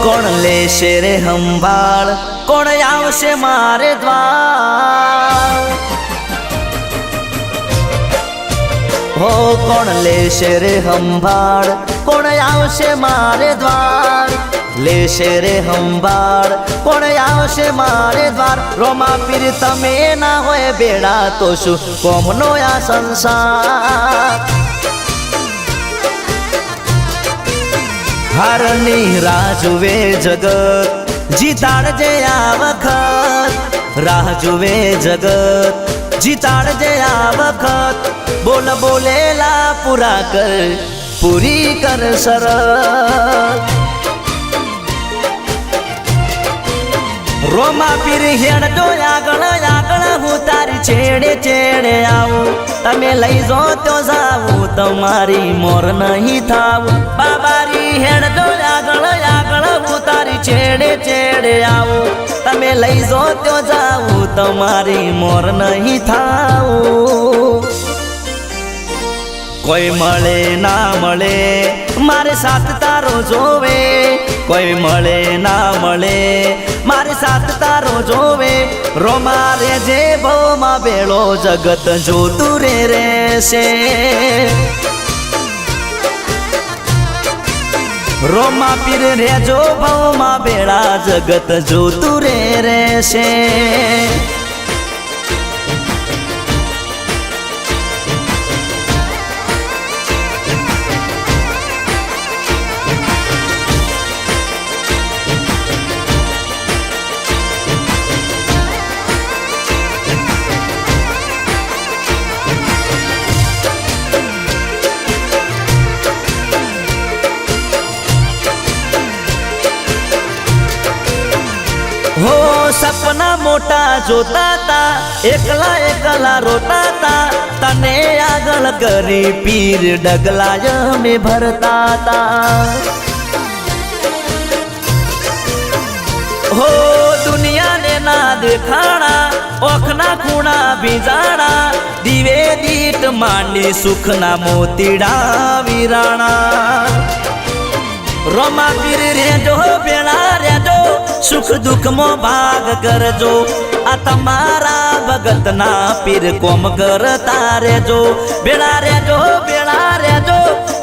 કોણ લેશે રે સંભાળ, કોણ આવશે મારે દ્વાર? હો કોણ લેશે રે સંભાળ, કોણ આવશે મારે દ્વાર? લેશે રે સંભાળ, કોણ આવશે મારે દ્વાર? રોમા પીર તમે ના હોય બેડા તો શું કોમનો આ સંસાર? હારની રાહ જુએ જગત, જીતાડજે આ વખત. રાહ જુએ જગત, જીતાડજે આ વખત. બોલ બોલેલા પૂરા કર, પૂરી કર શરત. રોમા પીર હેડજો આગળ આગળ, હું તારી છેડે છેડે આવું. તમે લઈ જો તો જાવું, તમારી મોર નહીં થાવું. બાબારી હેડજો આગળ આગળ, હું તારી છેડે છેડે આવું. તમે લઈ જો તો જાવું, તમારી મોર નહીં થાવું. કોઈ મળે ના મળે મારે સાથ તારો જોવે, કોઈ મળે ના મળે મારે સાથ તારો જોવે. રોમા રે જે ભવમાં બેળો જગત જોતું રે રહેશે. રોમા પીર રેજો ભવમાં બેળા જગત જોતું રે રહેશે. હો સપના મોટા જોતા તા, એકલા એકલા રોતા તા. તને આગળ કરી પીર ડગલા અમે ભરતા તા. હો દુનિયાને ના દેખાણા, ઓખના ખૂણા ભીજાણા. દીવે દીટ માંડી સુખના મોતીડા વિરાણા. રોમા પીર રેજો બેડા રેજો, સુખ દુઃખમાં ભાગ કરજો. આ તમારા ભગતના પીર કોમ કરતા રેજો. બેડા રેજો,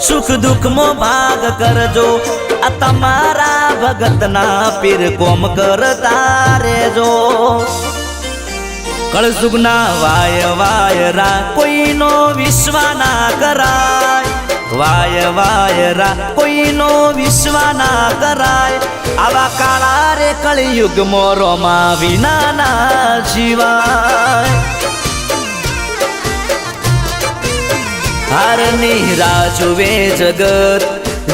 સુખ દુઃખમાં ભાગ કરજો. આ તમારા ભગતના પીર કોમ કરતા રેજો. કળસુગના વાય વાયરા કોઈનો વિશ્વા ના કરાય. વાય વાયરા કોઈનો વિશ્વા ના કરાય. આવા કાળા રે કળિયુગમાં રોમા વિના ના જીવાય. હારની રાહ જુએ જગત,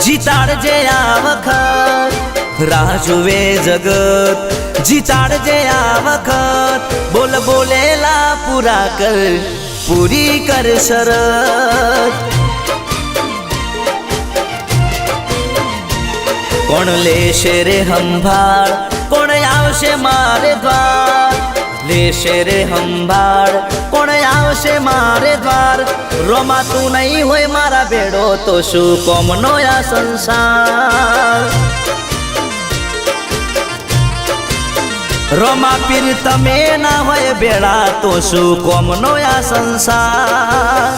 જીતાડજે આ વખત. રાહ જુએ જગત, જીતાડજે આ વખત. બોલ બોલેલા પૂરા કર, પૂરી કર શરત. કોણ લેશે રે સંભાળ, કોણ આવશે મારે દ્વાર? લેશે રે સંભાળ, કોણ આવશે મારે દ્વાર? રોમા તું નહીં હોય મારા બેડો તો શું કોમનો આ સંસાર? રોમા પીર તમે ના હોય બેડા તો શું કોમનો આ સંસાર?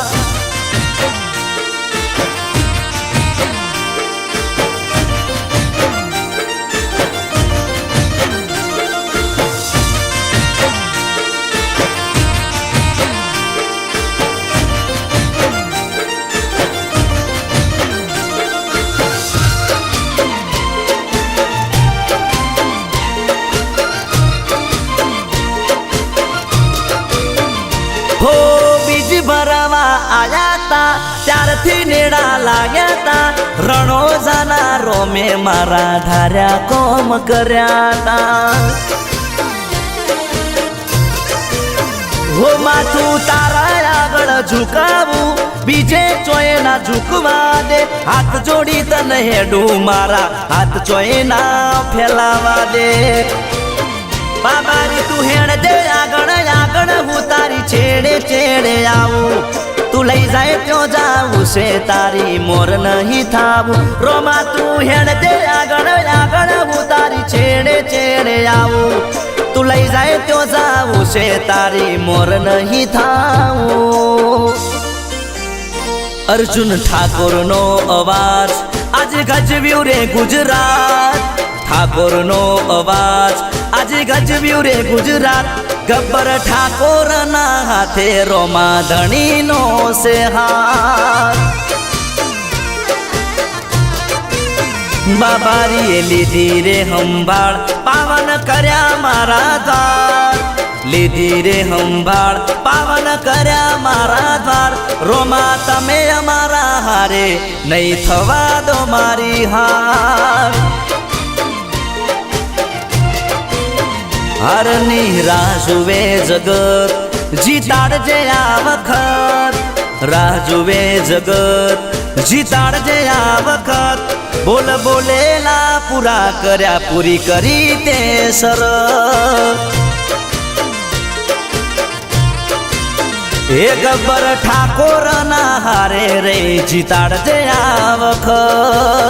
હો બીજ ભરવા આયા તા, ત્યારથી નેડા લાગ્યા તા. રણોજાના રોમે મારા ધાર્યા કોમ કર્યા તા. હો માથું તારા આગળ ઝુકાવું, બીજે ચોય ના ઝુકવા દે. હાથ જોડી તને હેડું મારા, હાથ ચોય ના ફેલાવા દે. બાબારી તું હેડ દે આગળ આગળ, હું તારી છેડે છેડે આવું. તું તું લઈ જાય ત્યો જાવું છે તારી મોર નહીં થાવું રોમા તું હેડ દે આગળ આગળ હું તારી છેડે છેડે આવું તું લઈ જાય ત્યો જાવું છે તારી મોર નહીં થાવું અર્જુન ઠાકોરનો અવાજ આજે ગજવ્યું રે ગુજરાત ઠાકોરનો અવાજ આજે ગજવ્યું રે ગુજરાત ગબ્બર ઠાકોરના હાથે રોમા ધણીનો છે હાથ બાબારીએ લીધી રે સંભાળ પાવન કર્યા મારા દ્વાર લીધી રે સંભાળ પાવન કર્યા મારા દ્વાર રોમા તમે અમારા હારે નહીં થવા દો મારી હાર હરની રાહ જુએ જગત જીતાડજે આ વખત રાહ જુએ જગત જીતાડજે આ વખત બોલ બોલેલા પૂરા કર્યા પૂરી કરી તે શરત એ ગબ્બર ઠાકોરના હારે રે જીતાડજે આ વખત